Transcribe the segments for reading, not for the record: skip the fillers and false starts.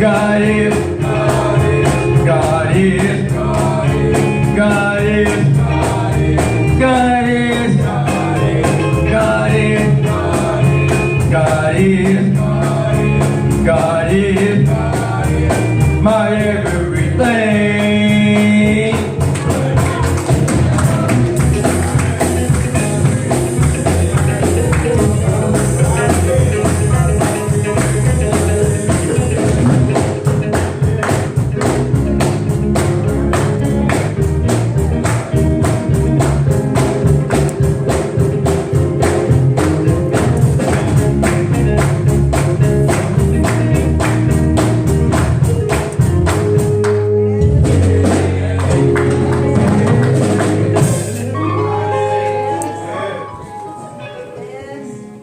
God is, God is, God is, God is, God is, God is, God is, God is my everything.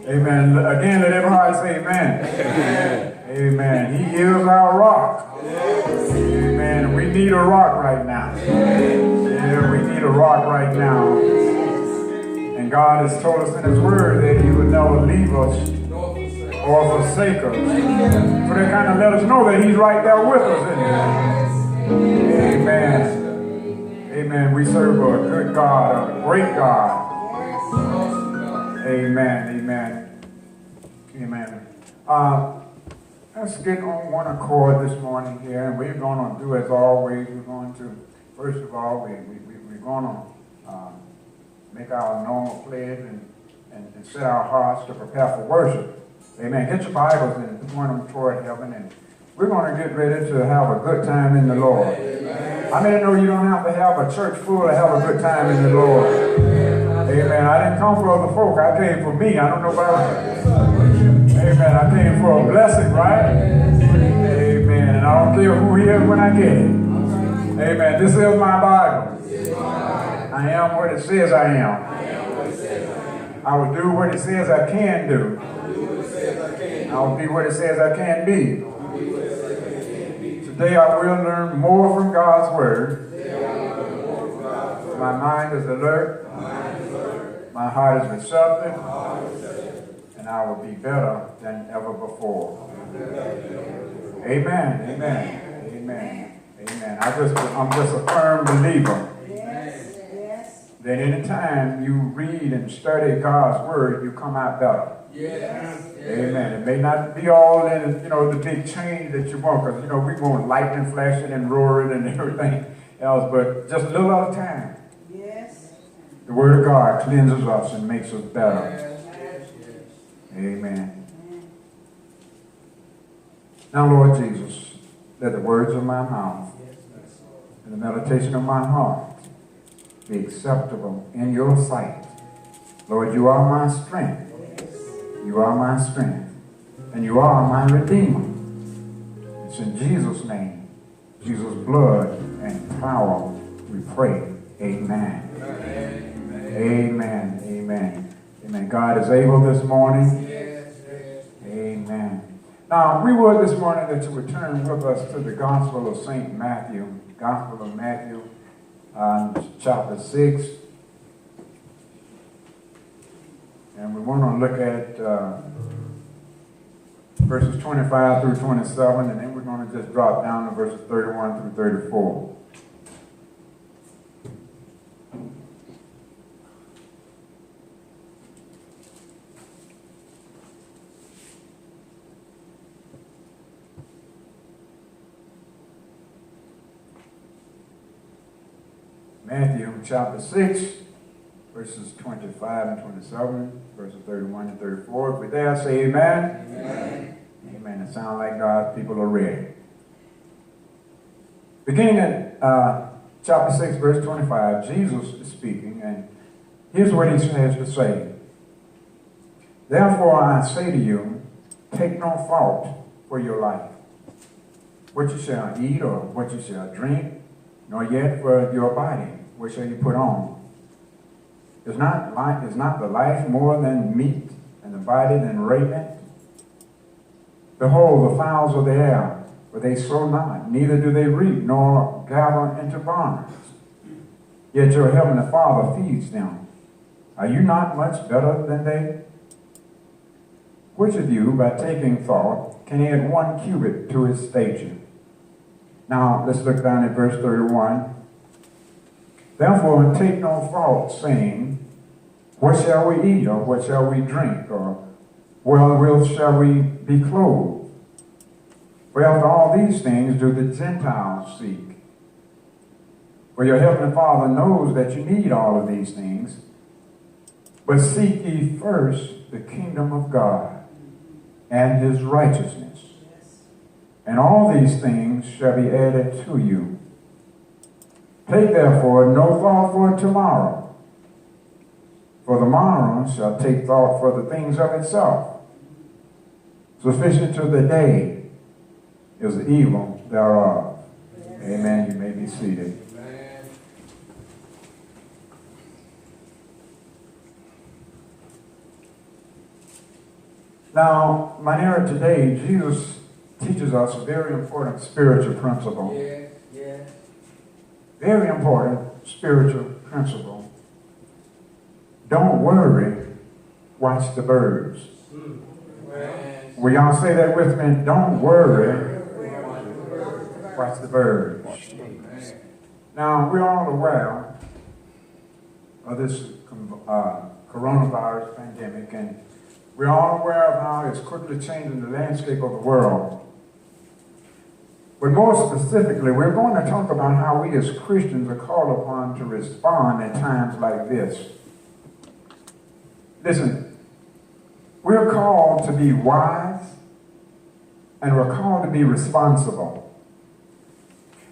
Amen. Again, let everybody say amen. Amen. Amen. He is our rock. Amen. We need a rock right now. Yeah, we need a rock right now. And God has told us in His Word that He would never leave us or forsake us. So that kind of let us know that He's right there with us, isn't He? Amen. Amen. We serve a good God, a great God. Amen. Amen. Amen. Let's get on one accord this morning here, and we're going to do as always. We're going to, first of all, we're going to make our normal pledge and set our hearts to prepare for worship. Amen. Get your Bibles and point them toward heaven, and we're going to get ready to have a good time in the Lord. Amen. I mean, I know you don't have to have a church full to have a good time in the Lord. Amen. I didn't come for other folk. I came for me. I don't know about you. Amen. I came for a blessing, right? Amen. And I don't care who he is when I get it. Amen. This is my Bible. I am what it says I am. I will do what it says I can do. I will be what it says I can be. Today I will learn more from God's Word. My mind is alert. My heart is receptive, and I will be better than ever before. Amen. Amen. Amen. Amen. I'm just a firm believer that any time you read and study God's Word, you come out better. Amen. It may not be all in, the big change that you want, because, we want lightning flashing and roaring and everything else, but just a little at a time. The Word of God cleanses us and makes us better. Amen. Now, Lord Jesus, let the words of my mouth and the meditation of my heart be acceptable in your sight. Lord, you are my strength. You are my strength. And you are my Redeemer. It's in Jesus' name, Jesus' blood and power, we pray. Amen. Amen. Amen. Amen. God is able this morning. Amen. Now, we would this morning that you would turn with us to the Gospel of St. Matthew. Gospel of Matthew, chapter 6. And we want to look at verses 25 through 27, and then we're going to just drop down to verses 31 through 34. Matthew chapter 6, verses 25 and 27, verses 31 and 34. If we're there, say amen. Amen. Amen. It sounds like God's people are ready. Beginning at chapter 6, verse 25, Jesus is speaking, and here's what he has to say. Therefore I say to you, take no thought for your life, what you shall eat or what you shall drink, nor yet for your body, what shall you put on? Is not the life more than meat, and the body than raiment? Behold, the fowls of the air, for they sow not, neither do they reap, nor gather into barns. Yet your heavenly Father feeds them. Are you not much better than they? which of you, by taking thought, can add 1 cubit to his stature? Now, let's look down at verse 31. Therefore, take no thought, saying, what shall we eat, or what shall we drink, or wherewith shall we be clothed? For after all these things do the Gentiles seek. For your heavenly Father knows that you need all of these things. But seek ye first the kingdom of God and his righteousness. And all these things shall be added to you. Take therefore no thought for tomorrow, for the morrow shall take thought for the things of itself. Sufficient to the day is the evil thereof. Yes. Amen. You may be seated. Amen. Now, my narrative today, Jesus teaches us a very important spiritual principle. Yes, yes. Very important spiritual principle. Don't worry, watch the birds. Yes. Will y'all say that with me? Don't worry, watch the birds. Now, we're all aware of this coronavirus pandemic, and we're all aware of how it's quickly changing the landscape of the world. But more specifically, we're going to talk about how we as Christians are called upon to respond in times like this. Listen, we're called to be wise, and we're called to be responsible.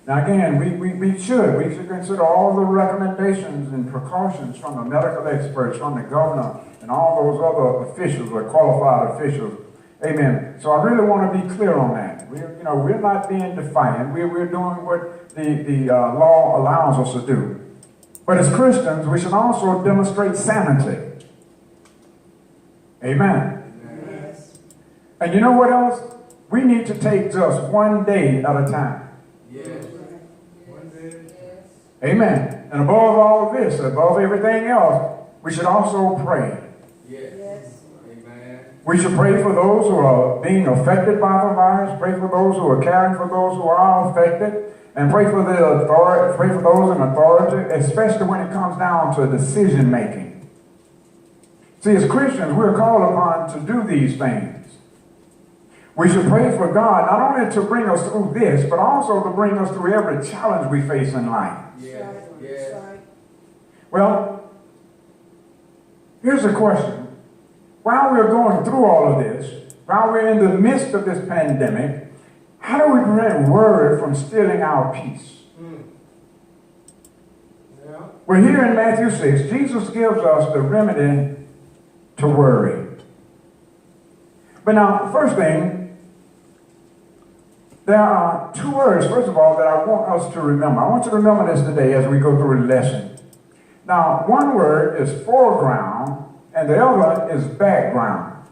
Now again, we should consider all the recommendations and precautions from the medical experts, from the governor, and all those other officials or qualified officials. Amen. So I really want to be clear on that. We're not being defiant. We're doing what the law allows us to do. But as Christians, we should also demonstrate sanity. Amen. Yes. And you know what else? We need to take just one day at a time. Yes. One day. Yes. Amen. And above all this, above everything else, we should also pray. Yes. Amen. We should pray for those who are being affected by the virus, pray for those who are caring for those who are affected, and pray for the authority, pray for those in authority, especially when it comes down to decision making. See, as Christians, we're called upon to do these things. We should pray for God, not only to bring us through this, but also to bring us through every challenge we face in life. Yeah. Yeah. Well, here's the question. While we're going through all of this, while we're in the midst of this pandemic, how do we prevent worry from stealing our peace? Yeah. Well, here in Matthew 6, Jesus gives us the remedy to worry. But now, the first thing, there are 2 words, first of all, that I want us to remember. I want you to remember this today as we go through the lesson. Now, one word is foreground, and the other is background.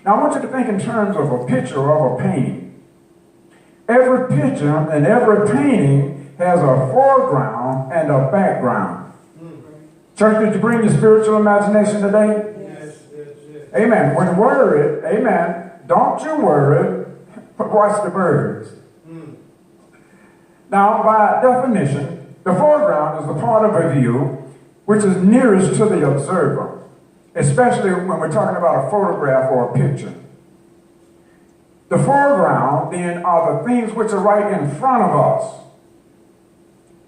Now, I want you to think in terms of a picture or a painting. Every picture and every painting has a foreground and a background. Church, did you bring your spiritual imagination today? Yes. Amen. When worried, amen, don't you worry, but watch the birds. Now, by definition, the foreground is the part of a view which is nearest to the observer, especially when we're talking about a photograph or a picture. The foreground, then, are the things which are right in front of us.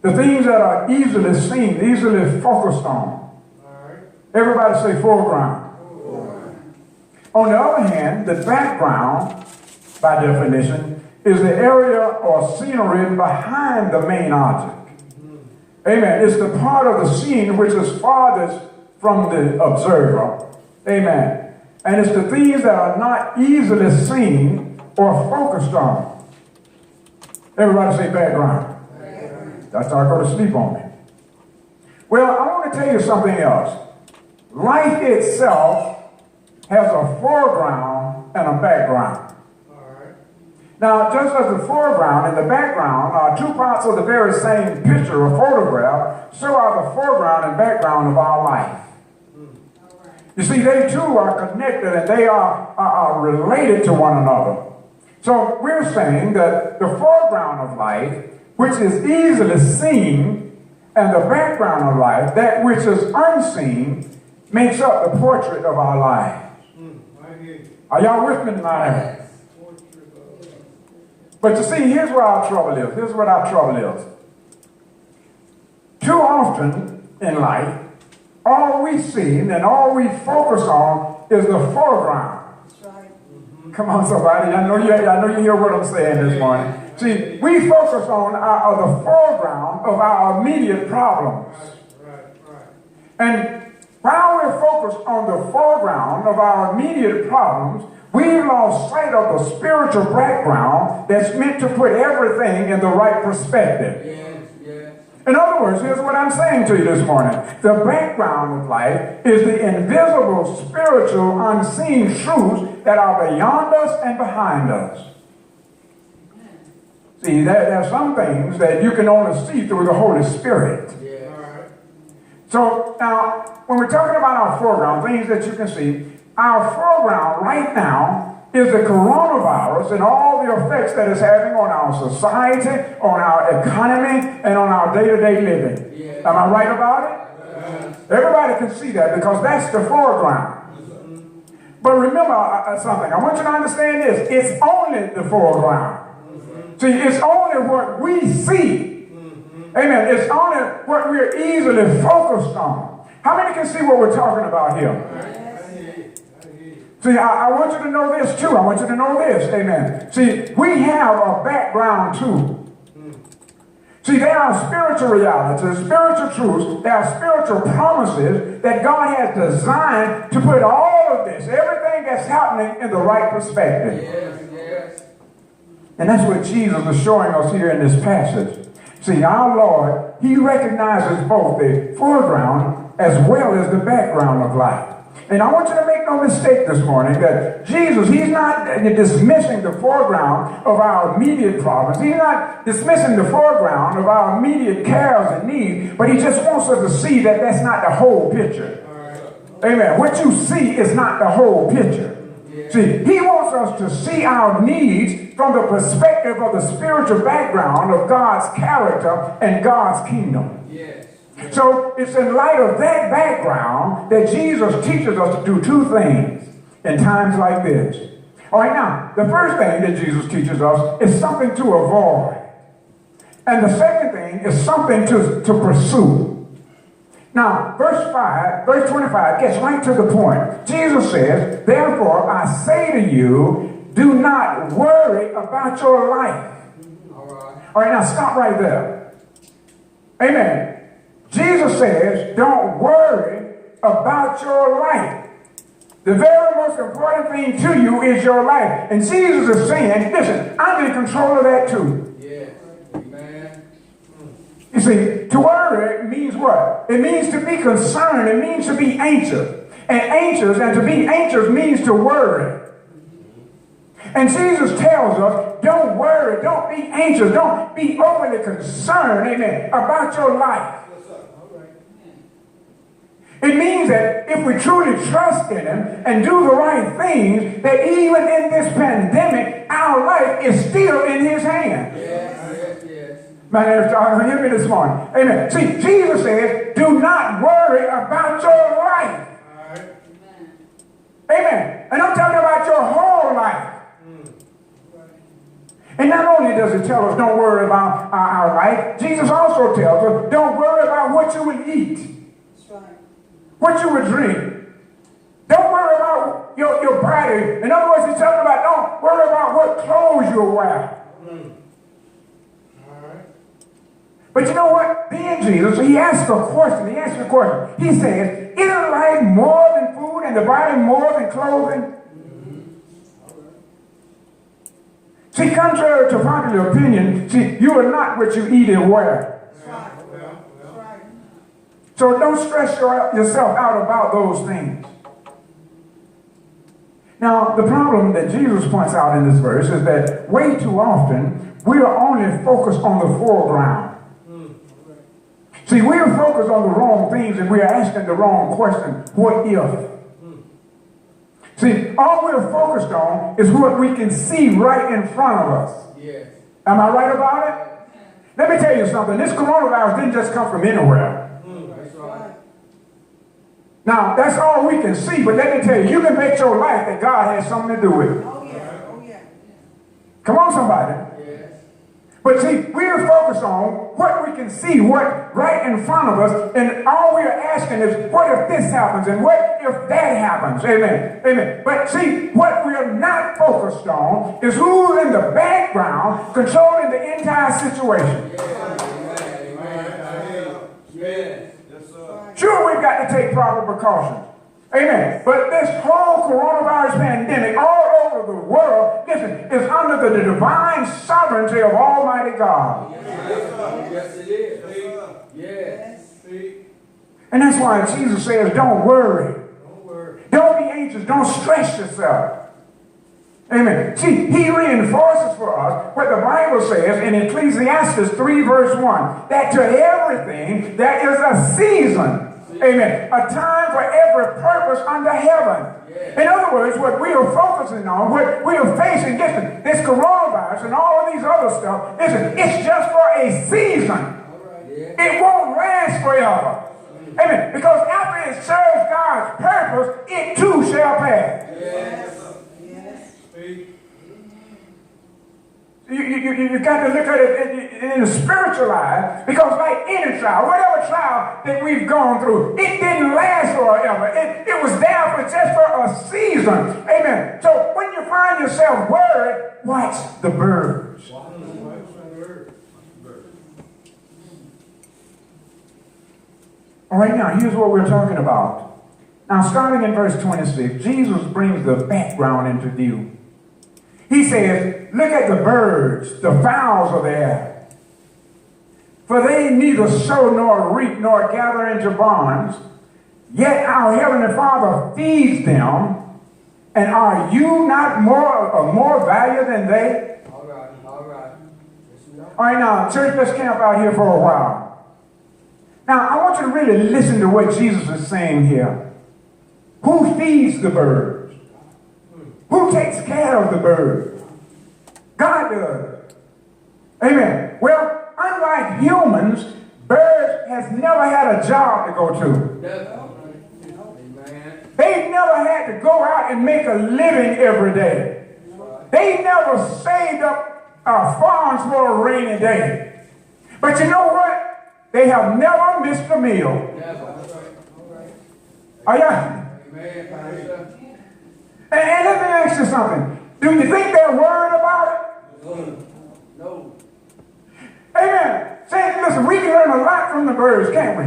The things that are easily seen, easily focused on. Right. Everybody say foreground. On the other hand, the background, by definition, is the area or scenery behind the main object. Amen. It's the part of the scene which is farthest from the observer. Amen. And it's the things that are not easily seen or focused on. Everybody say background. That's how I go to sleep on me. Well, I want to tell you something else. Life itself has a foreground and a background. All right. Now, just as the foreground and the background are 2 parts of the very same picture or photograph, so are the foreground and background of our life. You see, they too are connected and they are related to one another. So we're saying that the foreground of life, which is easily seen, and the background of life, that which is unseen, makes up the portrait of our lives. Are y'all with me tonight? But you see, here's where our trouble is. Here's what our trouble is. Too often in life, all we see and all we focus on is the foreground. That's right. Come on, somebody. I know you hear what I'm saying this morning. See, we focus on the foreground of our immediate problems. Right. And while we're focused on the foreground of our immediate problems, we've lost sight of the spiritual background that's meant to put everything in the right perspective. Yes. In other words, here's what I'm saying to you this morning. The background of life is the invisible, spiritual, unseen truths that are beyond us and behind us. See, there are some things that you can only see through the Holy Spirit. Yeah. Right. So now, when we're talking about our foreground, things that you can see, our foreground right now is the coronavirus and all the effects that it's having on our society, on our economy, and on our day-to-day living. Yeah. Am I right about it? Yeah. Everybody can see that because that's the foreground. Mm-hmm. But remember something. I want you to understand this. It's only the foreground. Mm-hmm. See, it's only what we see. Mm-hmm. Amen. It's only what we're easily focused on. How many can see what we're talking about here? Right. See, I want you to know this too. I want you to know this. Amen. See, we have a background too. See, there are spiritual realities, spiritual truths, there are spiritual promises that God has designed to put all of this, everything that's happening, in the right perspective. Yes. And that's what Jesus is showing us here in this passage. See, our Lord, He recognizes both the foreground as well as the background of life. And I want you to make no mistake this morning that Jesus, He's not dismissing the foreground of our immediate problems. He's not dismissing the foreground of our immediate cares and needs, but He just wants us to see that that's not the whole picture. Right. Amen. What you see is not the whole picture. Yeah. See, He wants us to see our needs from the perspective of the spiritual background of God's character and God's kingdom. Yes. So it's in light of that background that Jesus teaches us to do two things in times like this. All right, now, the first thing that Jesus teaches us is something to avoid. And the second thing is something to pursue. Now, verse 25 gets right to the point. Jesus says, therefore, I say to you, do not worry about your life. All right, now stop right there. Amen. Jesus says, don't worry about your life. The very most important thing to you is your life. And Jesus is saying, listen, I'm in control of that too. Yes. Amen. You see, to worry means what? It means to be concerned. It means to be anxious. And to be anxious means to worry. And Jesus tells us, don't worry, don't be anxious, don't be overly concerned, amen, about your life. It means that if we truly trust in Him and do the right things, that even in this pandemic, our life is still in His hands. Yes. My name is John. Hear me this morning. Amen. See, Jesus says, do not worry about your life. Right. Amen. And I'm talking about your whole life. And not only does He tell us don't worry about our life, Jesus also tells us don't worry about what you will eat. What you would drink. Don't worry about your body. In other words, He's talking about don't worry about what clothes you wear. All right. But you know what? Being Jesus, He asked a question. He says, isn't life more than food and the body more than clothing? See, contrary to popular opinion, see, you are not what you eat and wear. So don't stress yourself out about those things. Now, the problem that Jesus points out in this verse is that way too often we are only focused on the foreground. See, we are focused on the wrong things and we are asking the wrong question, what if? See, all we're focused on is what we can see right in front of us. Yes. Am I right about it? Let me tell you something. This coronavirus didn't just come from anywhere. That's right. Now, that's all we can see, but let me tell you, you can bet your life that God has something to do with it. Oh, yeah. Oh, yeah. Come on, somebody. Yes. But see, we're focused on what we can see, what right in front of us, and all we're asking is, what if this happens, and what if that happens? Amen. Amen. But see, what we're not focused on is who's in the background controlling the entire situation. Yes. Sure, we've got to take proper precautions. Amen. But this whole coronavirus pandemic all over the world, listen, is under the divine sovereignty of Almighty God. Yes, it is. Yes. And that's why Jesus says, don't worry. Don't worry. Don't be anxious. Don't stress yourself. Amen. See, he reinforces for us what the Bible says in Ecclesiastes 3 verse 1, that to everything there is a season. Amen. A time for every purpose under heaven. Yeah. In other words, what we are focusing on, what we are facing, listen, this coronavirus and all of these other stuff, listen, it's just for a season. Right. Yeah. It won't last forever. Amen. Because after it serves God's purpose, it too shall pass. Yes. You got to look at it in the spiritual eye, because like any trial, whatever trial that we've gone through, it didn't last forever. It was there for just for a season. Amen. So when you find yourself worried, watch the birds. All right, now here's what we're talking about. Now starting in verse 26, Jesus brings the background into view. He says, look at the birds, the fowls of the air. For they neither sow nor reap nor gather into barns, yet our heavenly Father feeds them. And are you not more value than they? All right. All right, now, church, let's camp out here for a while. Now, I want you to really listen to what Jesus is saying here. Who feeds the birds? Who takes care of the birds? God does. Amen. Well, unlike humans, birds has never had a job to go to. Amen. They've never had to go out and make a living every day. They never saved up farms for a rainy day. But you know what? They have never missed a meal. Are y'all? Amen. And let me ask you something. Do you think they're worried about it? No. Amen. Say, listen, we can learn a lot from the birds, can't we?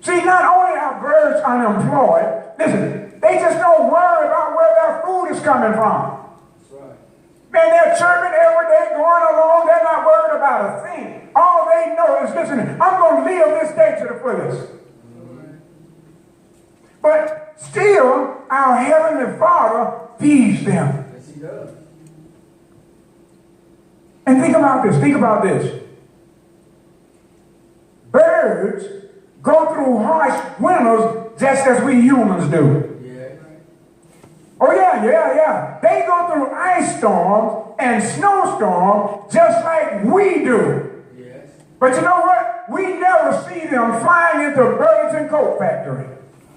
See, not only are birds unemployed, listen, they just don't worry about where their food is coming from. That's right. Man, they're chirping every day, going along. They're not worried about a thing. All they know is, listen, I'm going to live this day to the fullest. But still, our Heavenly Father feeds them. Yes, he does. And think about this. Think about this. Birds go through harsh winters just as we humans do. Yeah. Oh, yeah. They go through ice storms and snowstorms just like we do. Yes. But you know what? We never see them flying into birds and coat factory.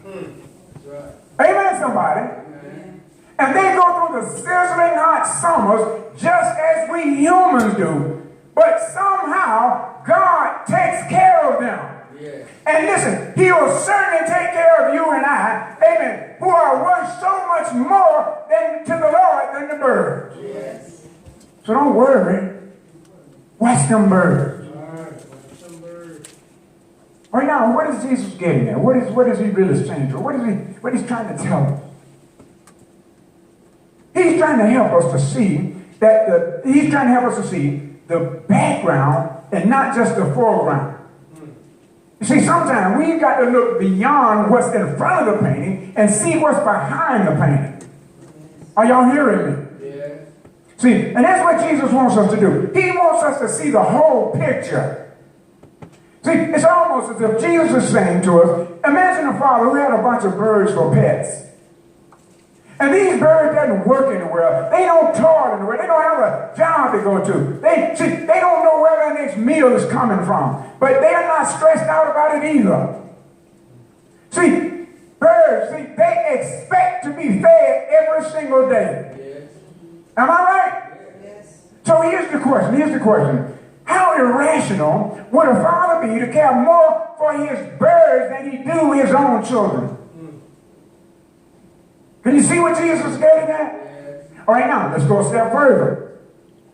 That's right. Amen, somebody. Amen. And they go through the sizzling hot summers just as we humans do. But somehow, God takes care of them. Yeah. And listen, he will certainly take care of you and I, amen, who are worth so much more than to the Lord than the birds. Yes. So don't worry. Watch them birds. All right. Watch some birds. All right, now, what is Jesus getting at? What is he really saying? What he's trying to tell us? He's trying to help us to see he's trying to help us to see the background and not just the foreground. You see, sometimes we've got to look beyond what's in front of the painting and see what's behind the painting. Are y'all hearing me? Yeah. See, and that's what Jesus wants us to do. He wants us to see the whole picture. See, See, it's almost as if Jesus is saying to us, imagine a father who had a bunch of birds for pets. And these birds doesn't work anywhere. They don't toil anywhere. They don't have a job to go to. They don't know where their next meal is coming from. But they are not stressed out about it either. See, birds, they expect to be fed every single day. Yes. Am I right? Yes. So here's the question. How irrational would a father be to care more for his birds than he do his own children? Can you see what Jesus is getting at? Yes. All right, now, let's go a step further.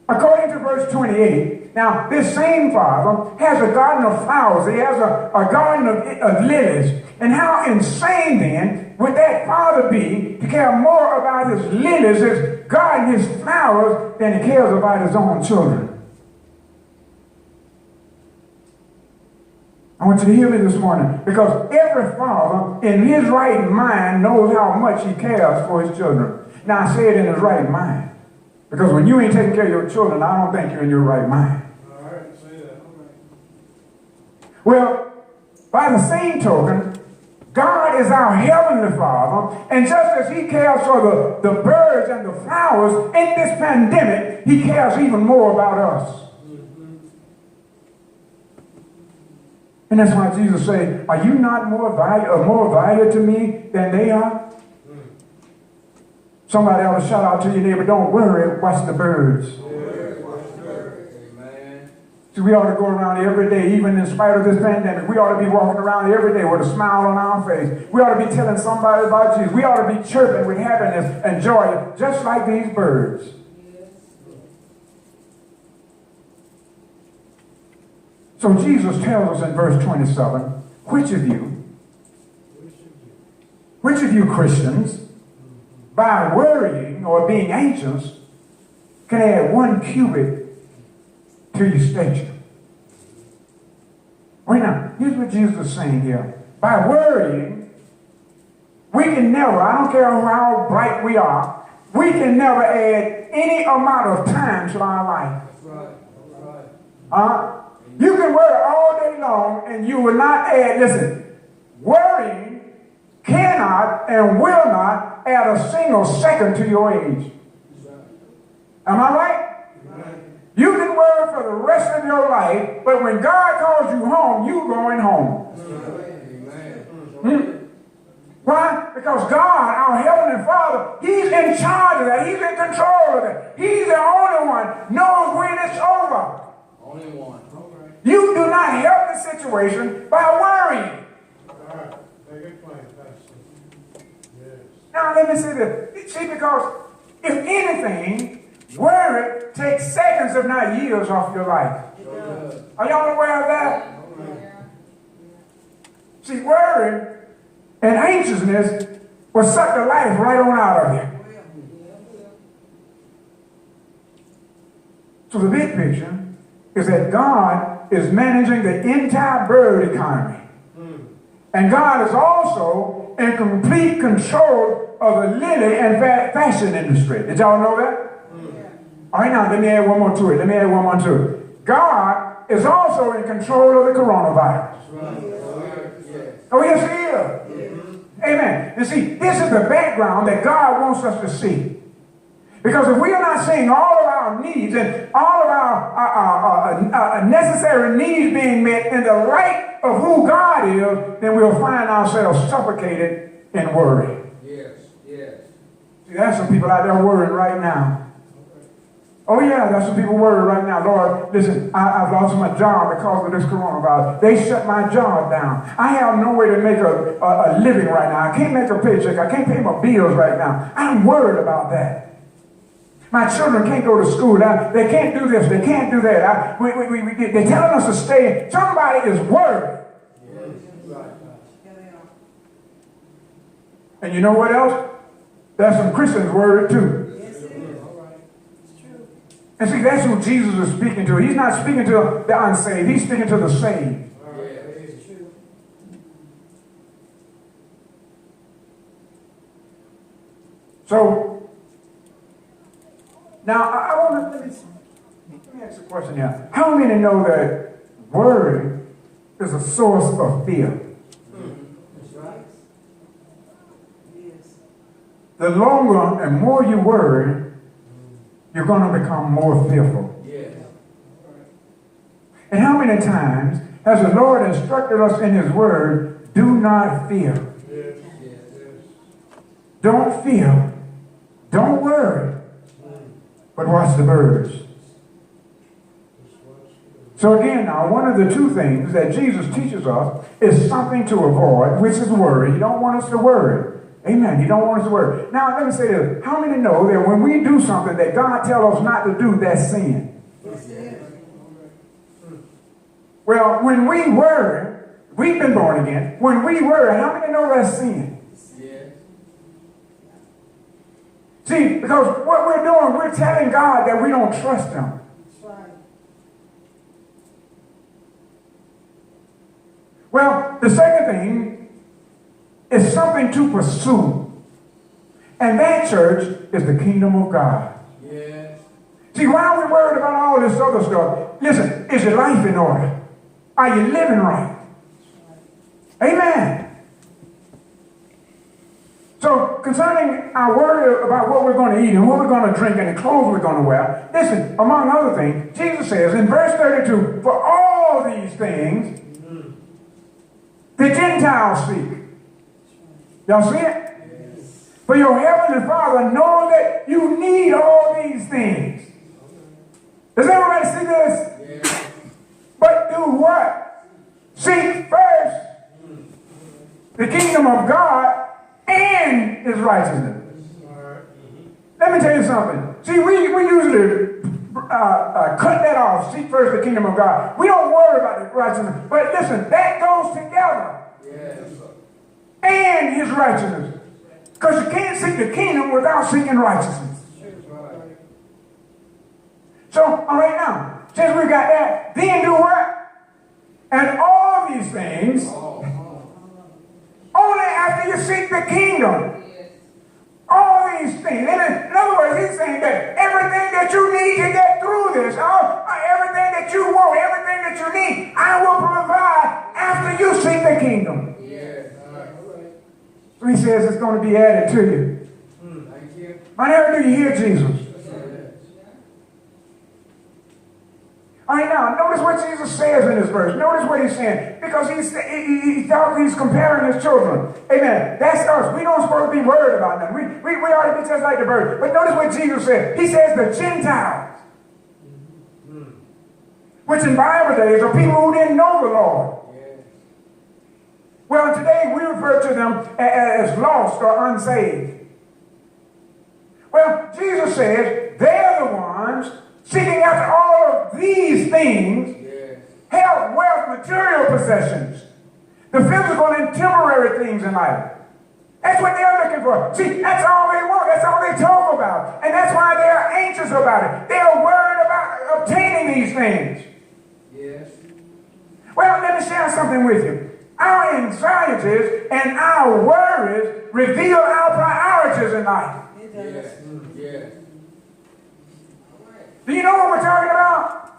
According to verse 28, now, this same father has a garden of flowers. He has a garden of lilies. And how insane, then, would that father be to care more about his lilies, his garden, his flowers, than he cares about his own children? I want you to hear me this morning, because every father in his right mind knows how much he cares for his children. Now, I say it in his right mind, because when you ain't taking care of your children, I don't think you're in your right mind. All right, say that. Well, by the same token, God is our heavenly Father, and just as he cares for the birds and the flowers, in this pandemic, he cares even more about us. And that's why Jesus said, are you not more valuable to me than they are? Somebody ought to shout out to your neighbor, don't worry, watch the birds. Amen. See, we ought to go around every day, even in spite of this pandemic. We ought to be walking around every day with a smile on our face. We ought to be telling somebody about Jesus. We ought to be chirping with happiness and joy, just like these birds. So Jesus tells us in verse 27, which of you Christians, by worrying or being anxious, can add 1 cubit to your stature? Wait now, here's what Jesus is saying here. By worrying, we can never, I don't care how bright we are, we can never add any amount of time to our life. That's right. You can worry all day long and you will not add, listen, worrying cannot and will not add a single second to your age. Am I right? You can worry for the rest of your life, but when God calls you home, you're going home. Why? Because God, our Heavenly Father, he's in charge of that. He's in control of that. He's the only one knows when it's over. Only one. You do not help the situation by worrying. All right. Make it plain, Pastor. Yes. Now, let me say this. See, because if anything, worry takes seconds, if not years, off your life. Are y'all aware of that? Yeah. See, worry and anxiousness will suck the life right on out of you. So the big picture is that God is managing the entire bird economy. And God is also in complete control of the lily and fashion industry. Did y'all know that? All right, now let me add one more to it. God is also in control of the coronavirus. Oh, yes, he is. Amen. And see, this is the background that God wants us to see. Because if we are not seeing all of our needs and all of our necessary needs being met in the light of who God is, then we'll find ourselves suffocated in worry. Yes. See, there's some people out there worrying right now. Oh yeah, there's some people worried right now. Lord, listen, I've lost my job because of this coronavirus. They shut my job down. I have no way to make a living right now. I can't make a paycheck. I can't pay my bills right now. I'm worried about that. My children can't go to school. They can't do this. They can't do that. They're telling us to stay. Somebody is worried. And you know what else? There's some Christians worried too. And see, that's who Jesus is speaking to. He's not speaking to the unsaved. He's speaking to the saved. So, now I want to let me ask a question here. How many know that worry is a source of fear. That's right. Yes. The longer and more you worry, you're going to become more fearful. Yes. And how many times has the Lord instructed us in His Word, do not fear. Yes. Yes. Don't fear. Don't worry. But watch the birds. So again now, one of the two things that Jesus teaches us is something to avoid, which is worry. He don't want us to worry. Amen. He don't want us to worry. Now, let me say this. How many know that when we do something that God tells us not to do, that's sin? Well, when we worry, we've been born again. When we worry, how many know that's sin? Yes. See, because what we're doing, we're telling God that we don't trust Him. That's right. Well, the second thing is something to pursue. And that, church, is the kingdom of God. Yes. See, why are we worried about all this other stuff? Listen, is your life in order? Are you living right? Amen. So, concerning our worry about what we're going to eat and what we're going to drink and the clothes we're going to wear, listen, among other things, Jesus says in verse 32, for all these things, the Gentiles seek. Y'all see it? Yes. For your heavenly Father knows that you need all these things. Does everybody see this? Yes. But do what? Seek first the kingdom of God and His righteousness. All right. Let me tell you something. See, we usually cut that off. Seek first the kingdom of God. We don't worry about the righteousness. But listen, that goes together. Yes. And His righteousness. Because you can't seek the kingdom without seeking righteousness. That's right. So, all right now, since we got that, then do what? And all these things, only after you seek the kingdom. All these things. In other words, He's saying that everything that you need to get through this, everything that you want, everything that you need, I will provide after you seek the kingdom. Yes. All right. So He says it's going to be added to you. Thank you. Whenever do you hear Jesus? Yes. All right, now, notice what Jesus says in this verse. Notice what He's saying. Because He's comparing His children. Amen. That's us. We don't supposed to be worried about them. We ought to be just like the birds. But notice what Jesus said. He says the Gentiles. Which in Bible days are people who didn't know the Lord. Yes. Well, today we refer to them as lost or unsaved. Well, Jesus says they're the ones seeking after all of these things, Yes. health, wealth, material possessions, the physical and temporary things in life. That's what they're looking for. See, that's all they want. That's all they talk about. And that's why they're anxious about it. They're worried about obtaining these things. Yes. Well, let me share something with you. Our anxieties and our worries reveal our priorities in life. It Yes. does. Yes. Do you know what we're talking about?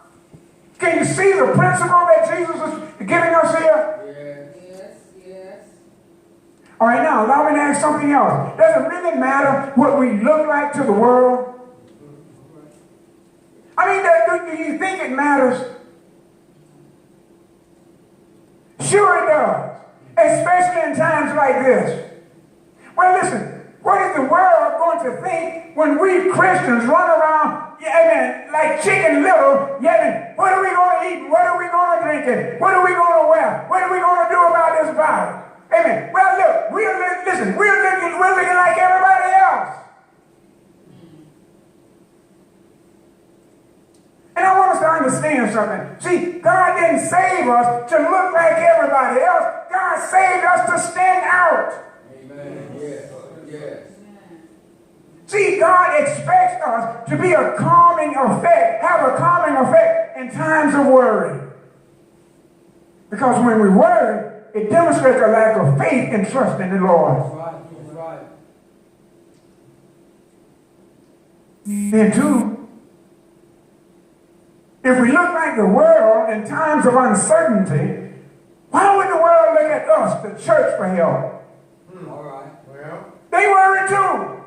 Can you see the principle that Jesus is giving us here? Yes. Yes, yes. All right, now, allow me to ask something else. Does it really matter what we look like to the world? I mean, do you think it matters? Sure it does. Especially in times like this. Well, listen, what is the world going to think when we Christians run around, like Chicken Little, yelling, what are we going to eat? What are we going to drink? And what are we going to wear? What are we going to do about this virus? Amen. Well, look, we're looking like everybody else. And I want us to understand something. See, God didn't save us to look like everybody else. God saved us to stand out. Amen. Yes. Yes. See, God expects us to be a calming effect, have a calming effect in times of worry. Because when we worry, it demonstrates a lack of faith and trust in the Lord. That's right. That's right. Then two, if we look like the world in times of uncertainty, Why would the world look at us, the church, for help? All right. Well, They worry too.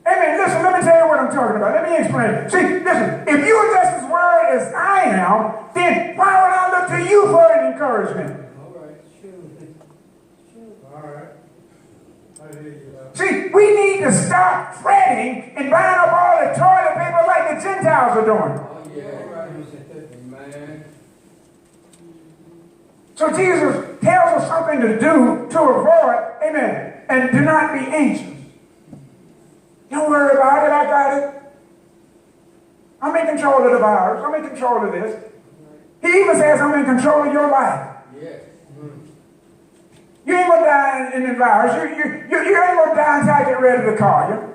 Amen. Listen, let me tell you what I'm talking about. Let me explain. See, listen, if you are just as worried as I am, then why would I look to you for an encouragement? All right. all right. I hear you. See, we need to stop fretting and buying up all the toilet paper like the Gentiles are doing. Oh, yeah. All right. Amen. So Jesus tells us something to do to avoid, amen, and do not be anxious. Don't worry about it, I got it. I'm in control of the virus. I'm in control of this. He even says I'm in control of your life. Yes. You ain't gonna die in the virus. You ain't gonna die until I get ready to call you.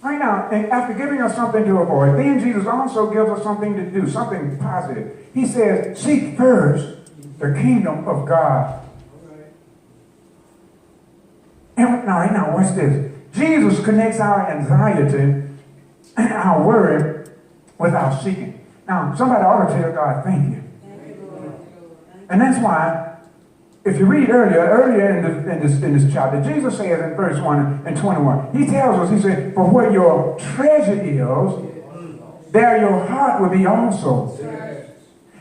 Right now, and after giving us something to avoid, then Jesus also gives us something to do, something positive. He says, seek first the kingdom of God. And now, watch this. Jesus connects our anxiety and our worry with our seeking. Now, somebody ought to tell God, thank you. And that's why, if you read earlier in this chapter, Jesus says in verse 1 and 21, he tells us, he said, for where your treasure is, there your heart will be also.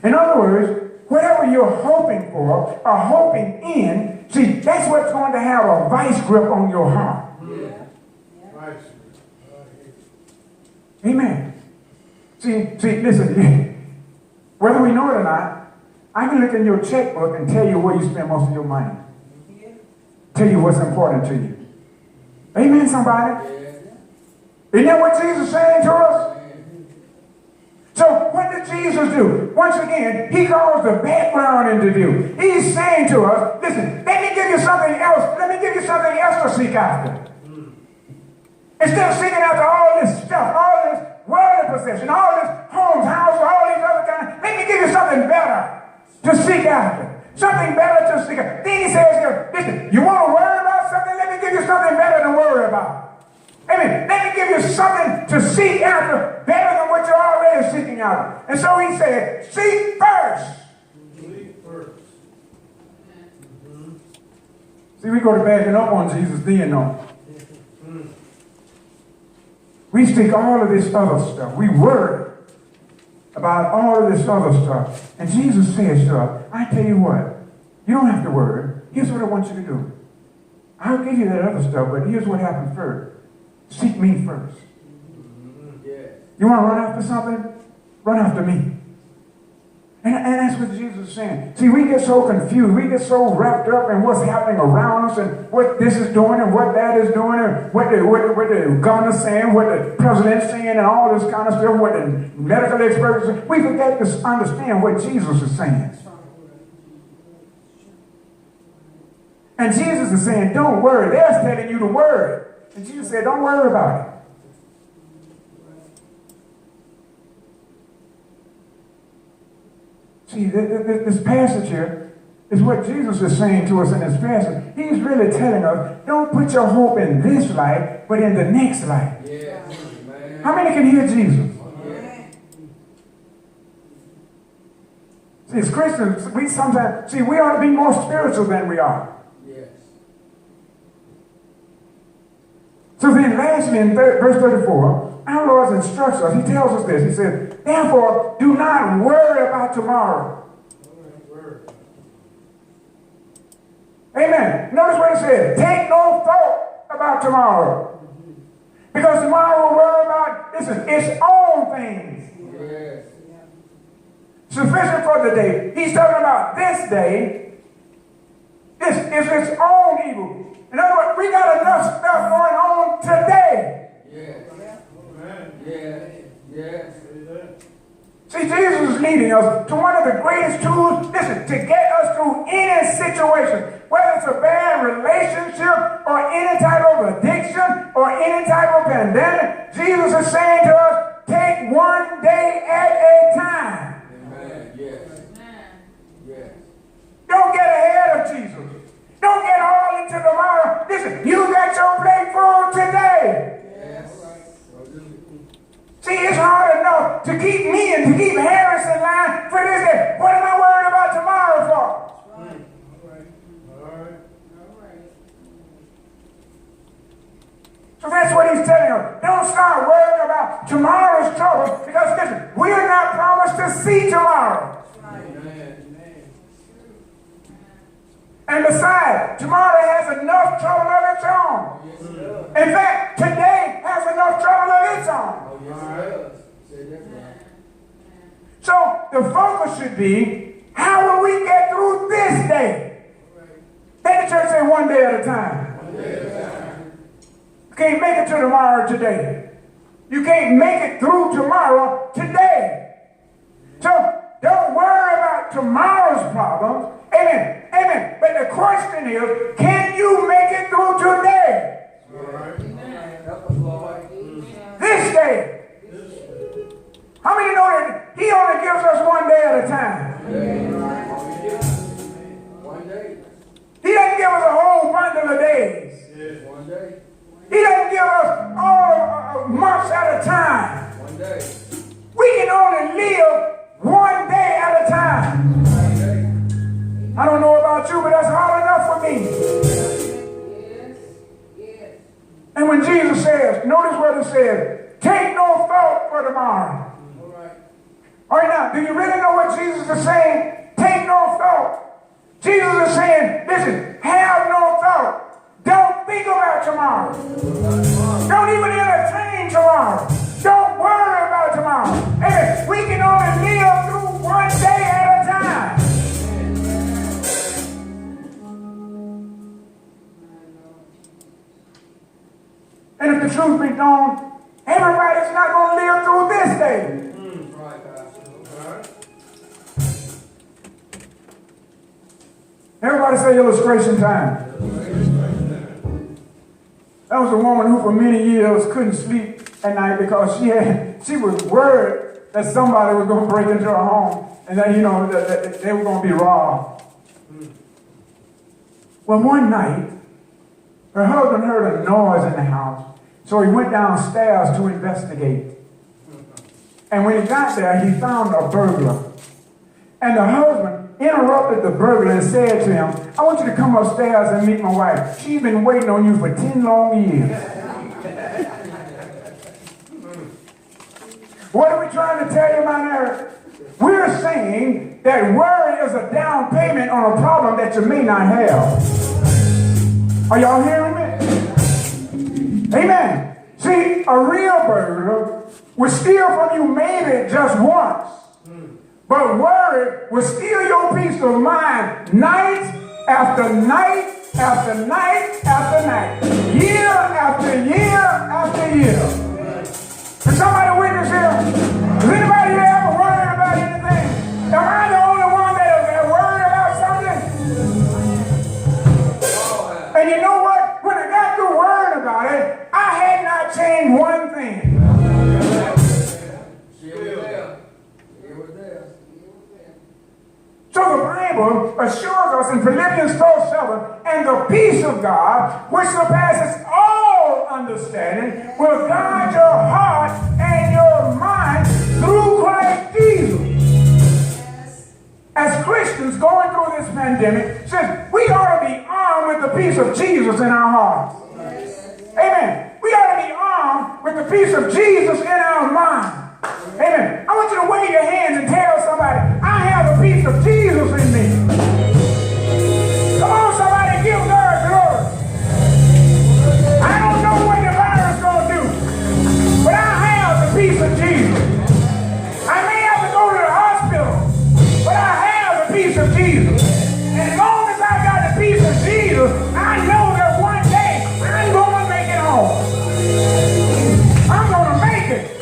In other words, whatever you're hoping for or hoping in, see, that's what's going to have a vice grip on your heart. Amen. See, listen, whether we know it or not, I can look in your checkbook and tell you where you spend most of your money. Tell you what's important to you. Amen, somebody? Isn't that what Jesus is saying to us? So what did Jesus do? Once again, he calls the background into view. He's saying to us, listen, let me give you something else. Let me give you something else to seek after. Instead of seeking after all this stuff, all this worldly possession, all this homes, houses, all these other kinds, let me give you something better to seek after. Something better to seek after. Then he says here, listen, you want to worry about something? Let me give you something better to worry about. Amen. Let me give you something to seek after better than what you're already seeking after. And so he said, seek first. Seek first. See, we go to backing up on Jesus then, no. We seek all of this other stuff. We worry about all of this other stuff. And Jesus says to us, I tell you what, you don't have to worry. Here's what I want you to do. I'll give you that other stuff, but here's what happens first. Seek me first. You want to run after something? Run after me. And that's what Jesus is saying. See, we get so confused. We get so wrapped up in what's happening around us and what this is doing and what that is doing and what the governor's saying, what the president's saying and all this kind of stuff, what the medical experts are saying. We forget to understand what Jesus is saying. And Jesus is saying, don't worry. They're telling you to worry. And Jesus said, don't worry about it. See, this passage here is what Jesus is saying to us in this passage. He's really telling us, don't put your hope in this life, but in the next life. Yes. How many can hear Jesus? Yes. See, as Christians, we ought to be more spiritual than we are. Yes. So then lastly in verse 34, our Lord instructs us. He tells us this. He says, therefore, do not worry about tomorrow. Amen. Notice what it says. Take no thought about tomorrow. Because tomorrow will worry about, listen, its own things. Yes. Sufficient for the day. He's talking about this day. This is its own evil. In other words, we got enough stuff going on today. Yes. Amen. Yes. Yes. See, Jesus is leading us to one of the greatest tools, listen, to get us through any situation, whether it's a bad relationship or any type of addiction or any type of pandemic. Jesus is saying to us, take one day at a time. Amen. Yes. Yes. Don't get ahead of Jesus. Don't get all into tomorrow. Listen, you got your plate full today. Yes. is hard enough to keep me and to keep Harris in line for this day. What am I worried about tomorrow for? So that's what he's telling us. Don't start worrying about tomorrow's trouble, because listen, we are not promised to see tomorrow. And besides, tomorrow has enough trouble of its own. In fact, today has enough trouble of its own. So the focus should be, how will we get through this day? Let the church say, one day at a time. You can't make it to tomorrow today. You can't make it through tomorrow today. So don't worry about tomorrow's problems. Amen. Amen. But the question is, can you make it through today? This day. How many know that he only gives us one day at a time? He doesn't give us a whole bundle of days. He doesn't give us all months at a time. We can only live one day at a time. I don't know about you, but that's hard enough for me. And when Jesus says, notice what it says, take no thought for tomorrow. All right, now, do you really know what Jesus is saying? Take no thought. Jesus is saying, listen, have no thought. Don't think about tomorrow. Don't even entertain tomorrow. Don't worry about tomorrow. Amen. We can only live through one day at a time. And if the truth be known, everybody's not going to live through this day. Everybody say illustration time. That was a woman who for many years couldn't sleep at night because she was worried that somebody was going to break into her home and that, that they were going to be robbed. Well, one night, her husband heard a noise in the house, so he went downstairs to investigate. And when he got there, he found a burglar. And the husband interrupted the burglar and said to him, I want you to come upstairs and meet my wife. She's been waiting on you for 10 long years. What are we trying to tell you, my marriage? We're saying that worry is a down payment on a problem that you may not have. Are y'all hearing me? Amen. See, a real burglar will steal from you maybe just once. But worry will steal your peace of mind night after night after night after night, year after year after year. Can somebody witness here? Is anybody here ever worried about anything? Am I the only one that worried about something? And you know what? When I got through worrying about it, I had not changed one thing. So the Bible assures us in Philippians 4:7, and the peace of God, which surpasses all understanding, will guard your heart and your mind through Christ Jesus. As Christians going through this pandemic, since we ought to be armed with the peace of Jesus in our hearts. Amen. We ought to be armed with the peace of Jesus in our mind. Amen. I want you to wave your hands and tell somebody, I have the peace of Jesus in me. Come on, somebody, give God glory. I don't know what the virus is going to do, but I have the peace of Jesus. I may have to go to the hospital, but I have the peace of Jesus. And as long as I got the peace of Jesus, I know that one day I'm going to make it home. I'm going to make it.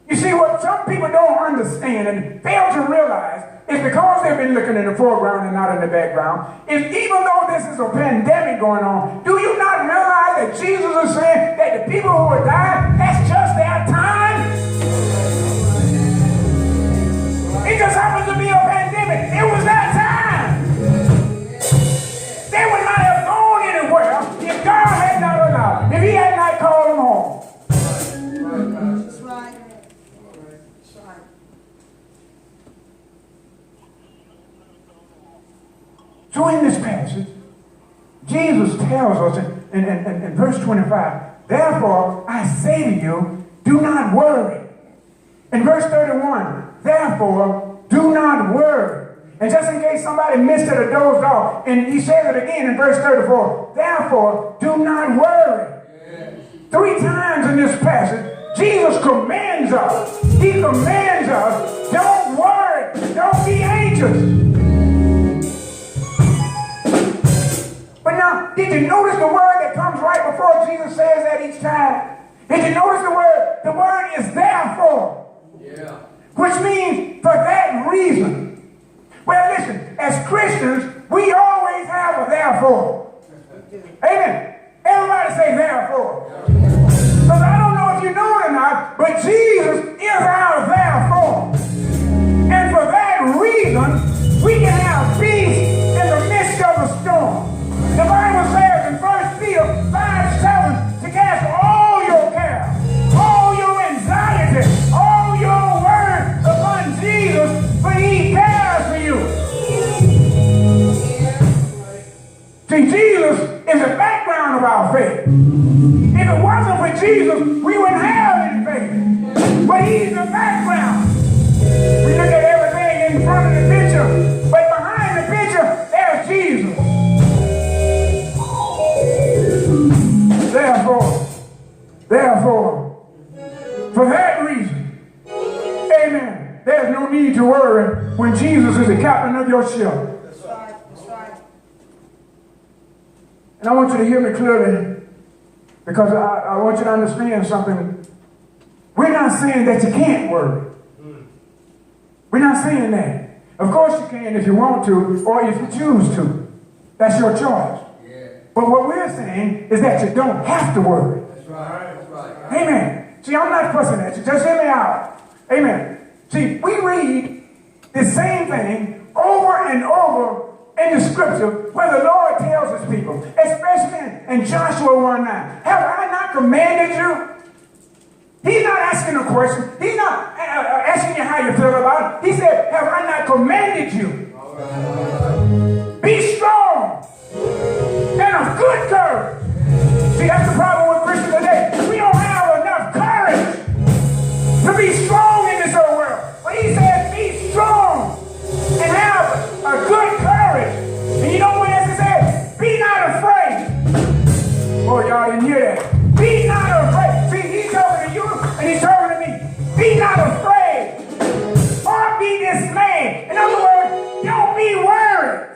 You see, what some people don't understand and fail to realize is because they've been looking in the foreground and not in the background, is even though this is a pandemic going on, do you not realize that Jesus is saying that the people who will die, that's just their time? It just happens to be a pandemic. It was that time. They would not have gone anywhere if God had not So in this passage, Jesus tells us in verse 25, therefore I say to you, do not worry. In verse 31, therefore do not worry. And just in case somebody missed it or dozed off, and he says it again in verse 34, therefore do not worry. Yes. 3 times in this passage, Jesus commands us. He commands us, don't worry, don't be anxious. But now, did you notice the word that comes right before Jesus says that each time? Did you notice the word? The word is therefore. Yeah. Which means for that reason. Well, listen, as Christians, we always have a therefore. Amen. Everybody say therefore. Because I don't know if you know it or not, but Jesus is our therefore. And for that reason, we can have peace in the midst of a storm. The Bible says in 1 Peter 5:7 to cast all your care, all your anxiety, all your worries upon Jesus, for he cares for you. See, Jesus is the background of our faith. If it wasn't for Jesus, we wouldn't have any faith. But he's the background. We look at everything in front of the picture, but behind the picture, there's Jesus. Therefore, for that reason, amen, there's no need to worry when Jesus is the captain of your ship. That's right. That's right. And I want you to hear me clearly, because I want you to understand something. We're not saying that you can't worry. We're not saying that. Of course you can if you want to, or if you choose to. That's your choice. Yeah. But what we're saying is that you don't have to worry. That's right. That's right. Amen. See, I'm not fussing at you. Just hear me out. Amen. See, we read the same thing over and over in the scripture where the Lord tells his people, especially in Joshua 1:9. Have I not commanded you? He's not asking a question. He's not asking you how you feel about it. He said, have I not commanded you? Be strong and of good courage. See, that's the problem with Christians today. We don't have enough courage to be strong in this old world. But he said, be strong and have a good courage. And you know what else he said? Be not afraid. Oh, y'all didn't hear that. Be not afraid. See, he's talking to you and he's talking to me. Be not afraid or be dismayed. In other words, don't be worried.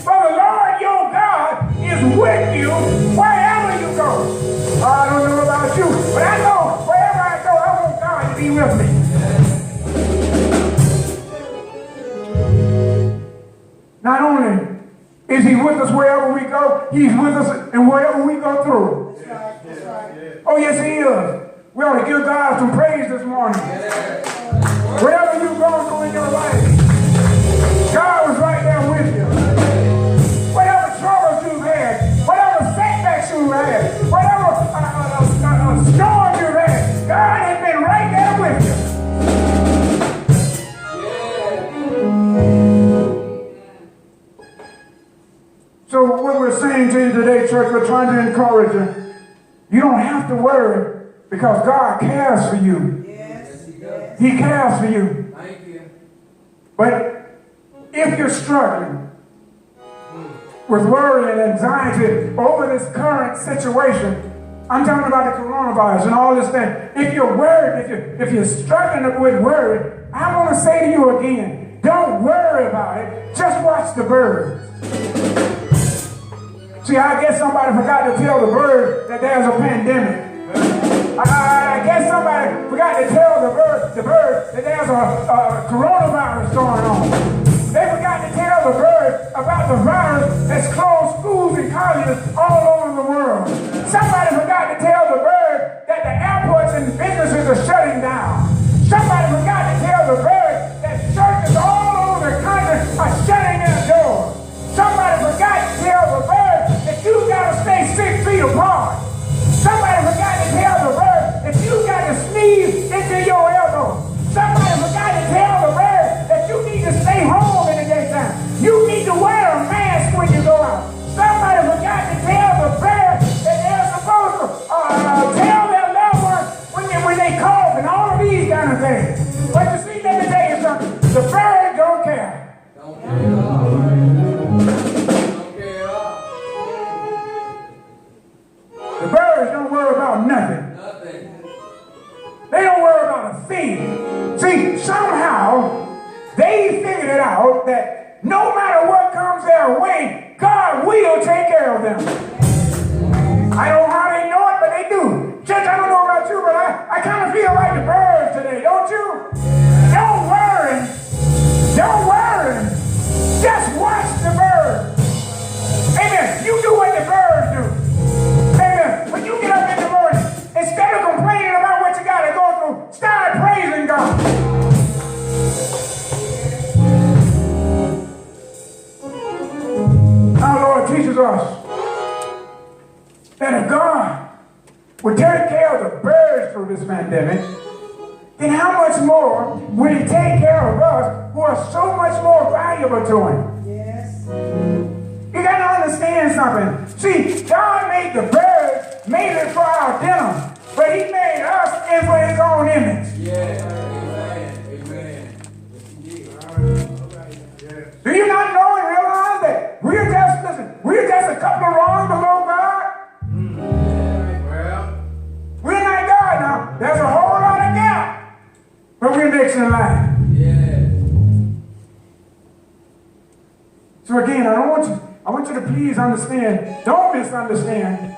For the Lord your God is with you wherever you go. I don't know about you, but I know wherever I go, I want God to be with me. Not only is he with us wherever we go, he's with us and wherever we go through. That's right. Oh, yes, he is. We ought to give God some praise this morning. Whatever you've gone through in your life, God was right there with you. Whatever troubles you've had, whatever setbacks you've had, whatever storm you've had, God has been right there with you. So what we're saying to you today, church, we're trying to encourage you. You don't have to worry because God cares for you. Yes, he does. He cares for you. Thank you. But if you're struggling with worry and anxiety over this current situation, I'm talking about the coronavirus and all this thing. If you're worried, if you're struggling with worry, I want to say to you again, don't worry about it. Just watch the birds. See, I guess somebody forgot to tell the bird that there's a pandemic. I guess somebody forgot to tell the bird that there's a coronavirus going on. They forgot to tell the bird about the virus that's closed schools and colleges all over the world. Somebody forgot to tell the bird that the airports and businesses are shutting down. Somebody forgot to tell the bird that churches all over the country are shutting their doors. Somebody forgot to tell the bird that you got to stay 6 feet apart. Somebody forgot to tell the bird that you got to sneeze into your elbow. Somebody forgot to tell the bird that you need to stay home in the daytime. You need to wear a figured it out that no matter what comes their way, God will take care of them. I don't know how they know it, but they do. Church, I don't know about you, but I kind of feel like the birds today, don't you? Don't worry. Don't worry. Just watch the birds. Amen. You do what the birds do. Amen. When you get up in the morning, instead of complaining about what you got to go through, start praising God. Our Lord teaches us that if God would take care of the birds through this pandemic, then how much more will He take care of us who are so much more valuable to Him? Yes. You got to understand something. See, God made the birds mainly for our dinner, but He made us in for His own image. Yeah. Amen. Amen. Yes, He did. All right. Yes. Do you not know and realize that we're just a couple of rungs below God? Well, We're not God now. There's a whole lot of gap, but we're next in line. yeah. So again, I want you to please understand, don't misunderstand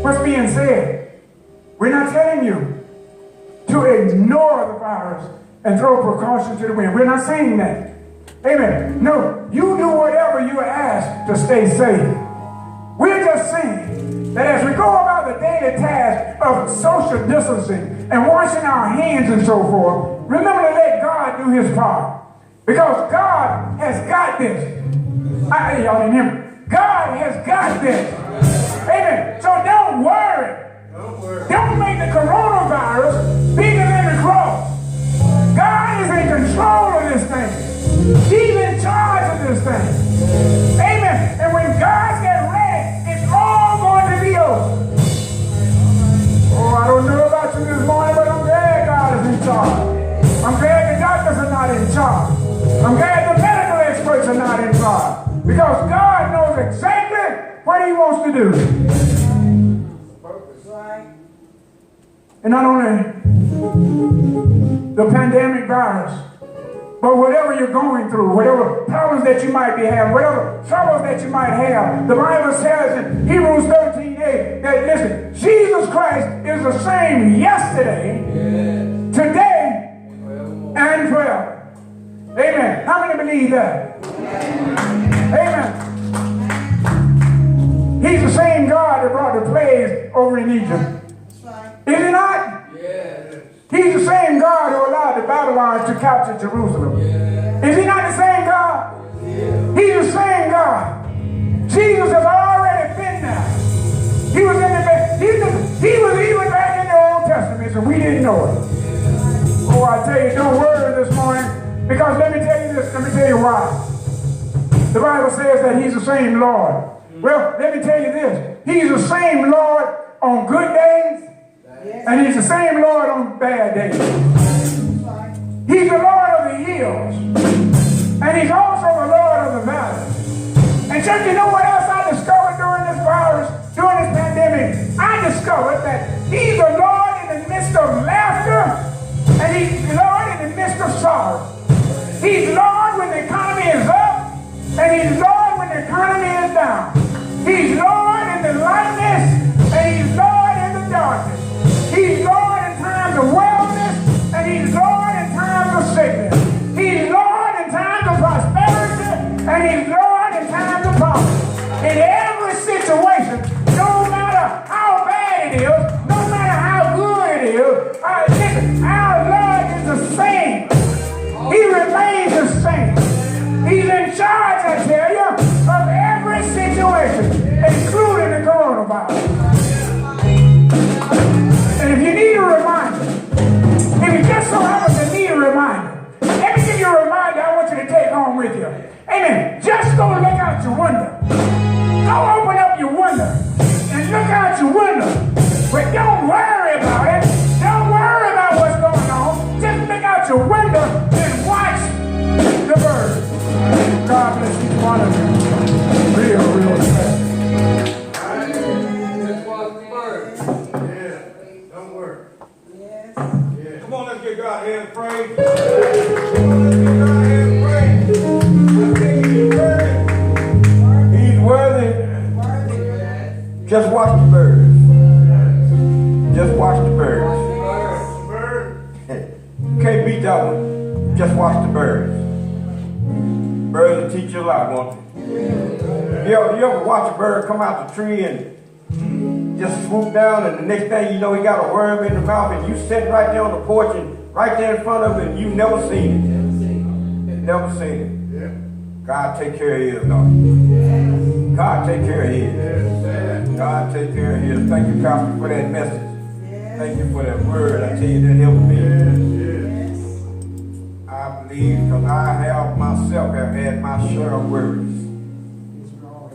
what's being said. We're not telling you to ignore the virus and throw precautions to the wind. We're not saying that. Amen. No, you do whatever you are asked to stay safe. We're just saying that as we go about the daily task of social distancing and washing our hands and so forth, remember to let God do His part. Because God has got this. Y'all didn't hear me. God has got this. Amen. So don't worry. Don't make the coronavirus bigger than the cross. God is in control of this thing. He's in charge of this thing. Amen. And when God gets ready, it's all going to be over. Oh, I don't know about you this morning, but I'm glad God is in charge. I'm glad the doctors are not in charge. I'm glad the medical experts are not in charge. Because God knows exactly what He wants to do. Purpose. Right. And not only the pandemic virus, but whatever you're going through, whatever problems that you might be having, whatever troubles that you might have, the Bible says in Hebrews 13:8 that, listen, Jesus Christ is the same yesterday, today, and forever. Amen. How many believe that? Amen. He's the same God that brought the plagues over in Egypt. Is He not? Yes. He's the same God who allowed the Babylons to capture Jerusalem. Yeah. Is He not the same God? Yeah. He's the same God. Jesus has already been there. He was even back in the Old Testament, and we didn't know it. Oh, I tell you, don't worry this morning, because let me tell you this. Let me tell you why. The Bible says that He's the same Lord. Well, let me tell you this. He's the same Lord on good days, and He's the same Lord on bad days. He's the Lord of the hills, and He's also the Lord of the valleys. And church, you know what else I discovered during this virus, during this pandemic? I discovered that He's the Lord in the midst of laughter, and He's the Lord in the midst of sorrow. He's Lord when the economy is up, and He's Lord when the economy is down. He's Lord in the lightness, and He's Lord in the darkness. He's Lord in times of wellness, and He's Lord in times of sickness. He's Lord in times of prosperity, and He's Lord in times of poverty. In every situation, no matter how bad it is, no matter how good it is, listen, our Lord is the same. He remains the same. He's in charge, I tell you, of every situation, including the coronavirus. And if you need a reminder, if you just so happen to need a reminder, let me give you a reminder I want you to take home with you. Amen. Just go look out your window. Go open up your window and look out your window. But don't worry about it. Don't worry about what's going on. Just look out your window and watch the birds. God bless each one of you. Real special. Let's watch the birds. Yeah, don't worry. Yes. Yeah. Come on, let's give God a hand of praise. Come on, let's give God a hand of praise. watch the birds. Just watch the birds. You can't beat that one. Just watch the birds. Birds will teach you a lot, won't they? You ever watch a bird come out the tree and just swoop down, and the next thing you know, he got a worm in the mouth, and you sitting right there on the porch and right there in front of him, and you never seen it. Never seen it. God take care of his, though. God take care of his. God take care of his. Thank you, Pastor, for that message. Thank you for that word. I tell you, that helped me. I believe, because I have myself have had my share of worries.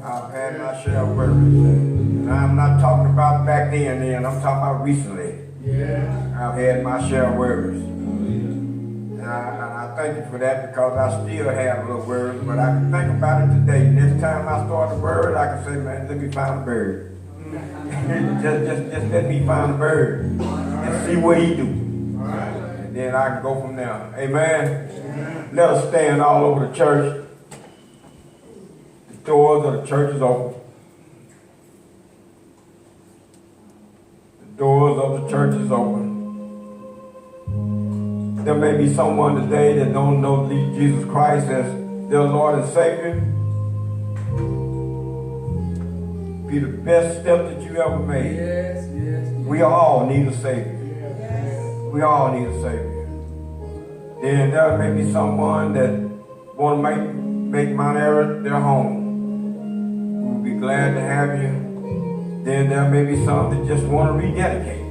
I've had my share of worries. And I'm not talking about back then, I'm talking about recently. I've had my share of worries. And I thank you for that, because I still have little worries, but I can think about it today. Next time I start a bird, I can say, man, let me find a bird. just let me find a bird and see what he do. And then I can go from there. Amen. Let us stand all over the church. The doors of the church is open. The doors of the church is open. There may be someone today that don't know Jesus Christ as their Lord and Savior. Be the best step that you ever made. Yes. We all need a Savior. We all need a Savior. Then there may be someone that want to make Mount Arratt their home. We'll be glad to have you. Then there may be some that just want to rededicate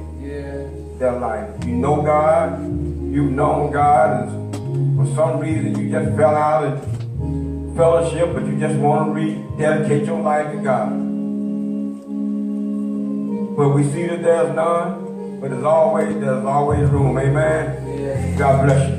their life. You know God, you've known God, and for some reason you just fell out of fellowship, but you just want to rededicate your life to God. But we see that there's none, but there's always room. Amen. God bless you.